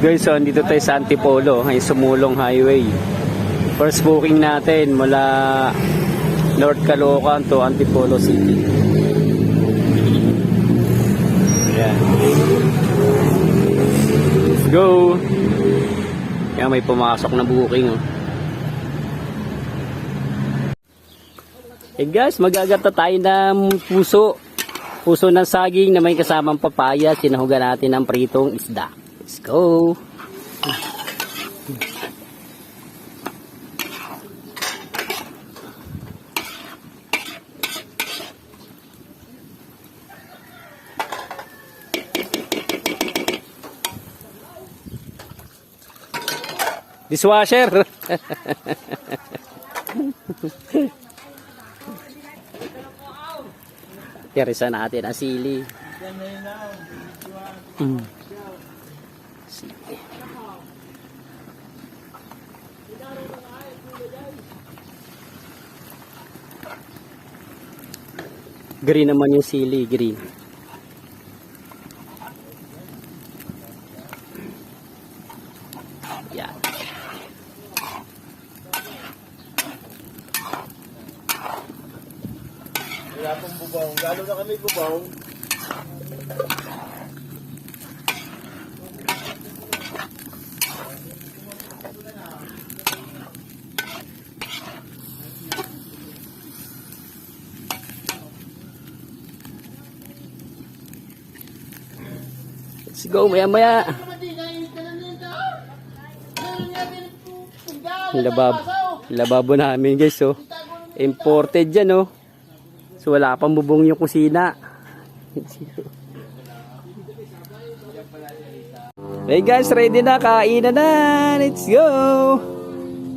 Guys, so dito tayo sa Antipolo, ay Sumulong Highway. First booking natin mula North Caloocan to Antipolo City. Ayan. Let's go! Kaya may pumasok na booking. Oh. Hey guys, magagata tayo ng puso. Puso ng saging na may kasamang papaya. Sinahugan natin ng pritong isda. Let's go! Dishwasher! Tirisan natin ang sili. Sili. Green naman yung sili, green. Yan. Wala pong bubaw. Galo na kami bubaw. Let's go, maya-maya. Lababo namin guys, oh. Imported yan, oh. So wala pang bubong yung kusina. Hey guys, ready na, kainan na. Let's go.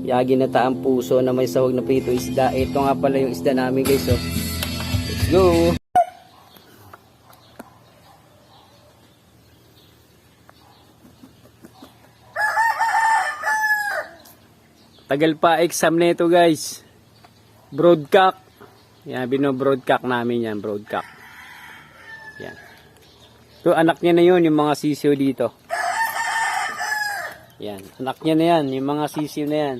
Yagi na taang puso na may sahog na prito isda. Ito nga pala yung isda namin guys, oh. Let's go. Tagal pa exam nito guys. Broadcock. Yan, bino-broadcock namin yan, broadcock. Yan. So, anak niya na yun, yung mga sisiw dito. Yan, anak niya na yan, yung mga sisiw na yan.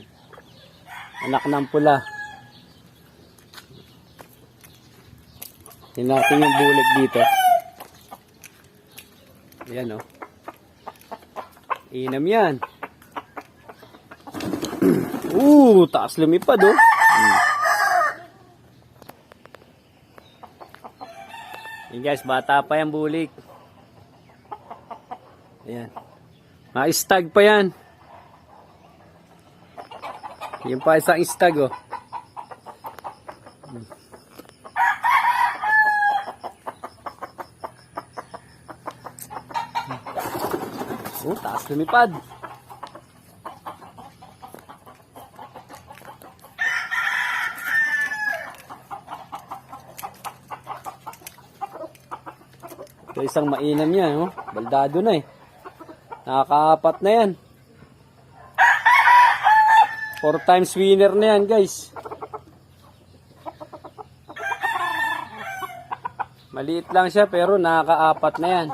Anak ng pula. Tingnan natin yung bulik dito. Yan, oh. Inam yan. Taas lumipad, oh. Yan guys, bata pa yan bulik. Ayan. Mga stag pa yan. Yan pa isang stag, oh. Taas lumipad. Ito isang mainam yan, oh. Baldado na eh. Nakakaapat na yan. 4 times winner na yan guys. Maliit lang siya pero nakakaapat na yan.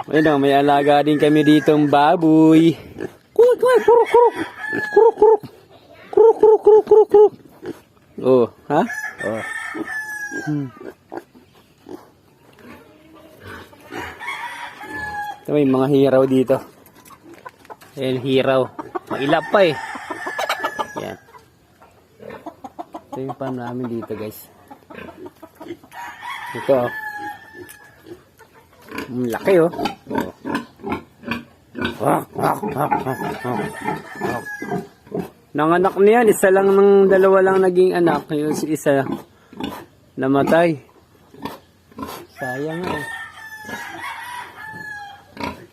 Ayun, may alaga din kami ditong baboy. Kuruk, kuruk, kuruk. Kuruk, kuruk. Kuruk, kuruk, kuruk, kuruk, kuruk. Oh, ha? Oh. Ito may mga hiraw dito. Ayan, hiraw. Mailap pa eh. Yan. Ito yung farm namin dito guys. Ito oh. Laki oh. Nanganak niyan. Isa lang ng dalawa lang naging anak. Yung isa namatay. Sayang nga eh.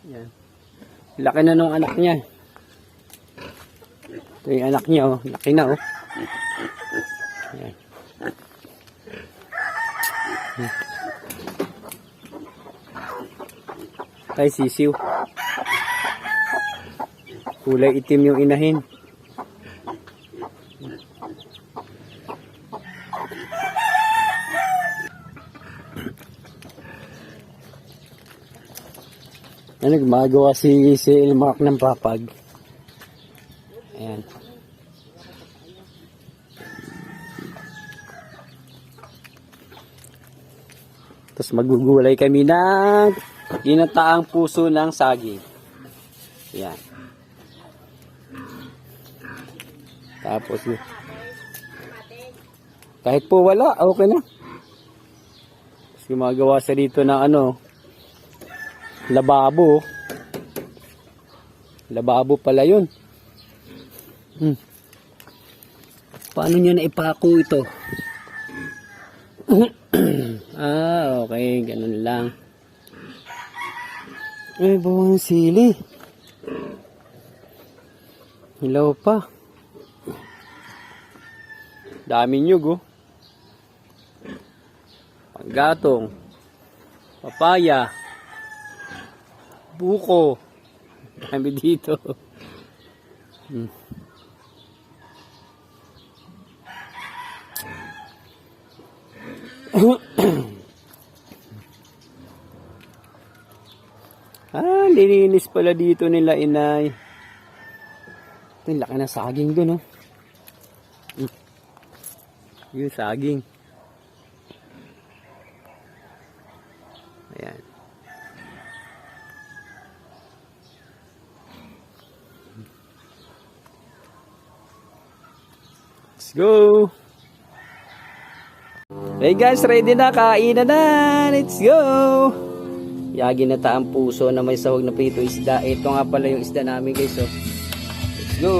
Yan. Laki na nung anak niya. Ito yung anak niya, oh. Laki na, oh. Yan. Ay, sisiw. Kulay itim yung inahin. Ano, gumagawa si Elmark ng papag. Ayan. Tapos magugulay kami ng ginataang puso ng saging. Ayan. Tapos, kahit po wala, okay na. Tapos gumagawa sa dito ng ano, lababo. Lababo pala yun. Paano nyo na ipako ito? Okay, ganun lang. Ay, bawang sili. Hilaw pa. Dami nyug, oh. Panggatong. Papaya. Buko. Dami dito. Lininis pala dito nila, inay. Ito yung laki ng saging dun, oh. Yung saging. Ayan. Let's go. Hey guys, ready na, kainan na. Let's go. Yagi na taang puso na may sahog na prito isda. Ito nga pala yung isda namin guys, oh. Let's go.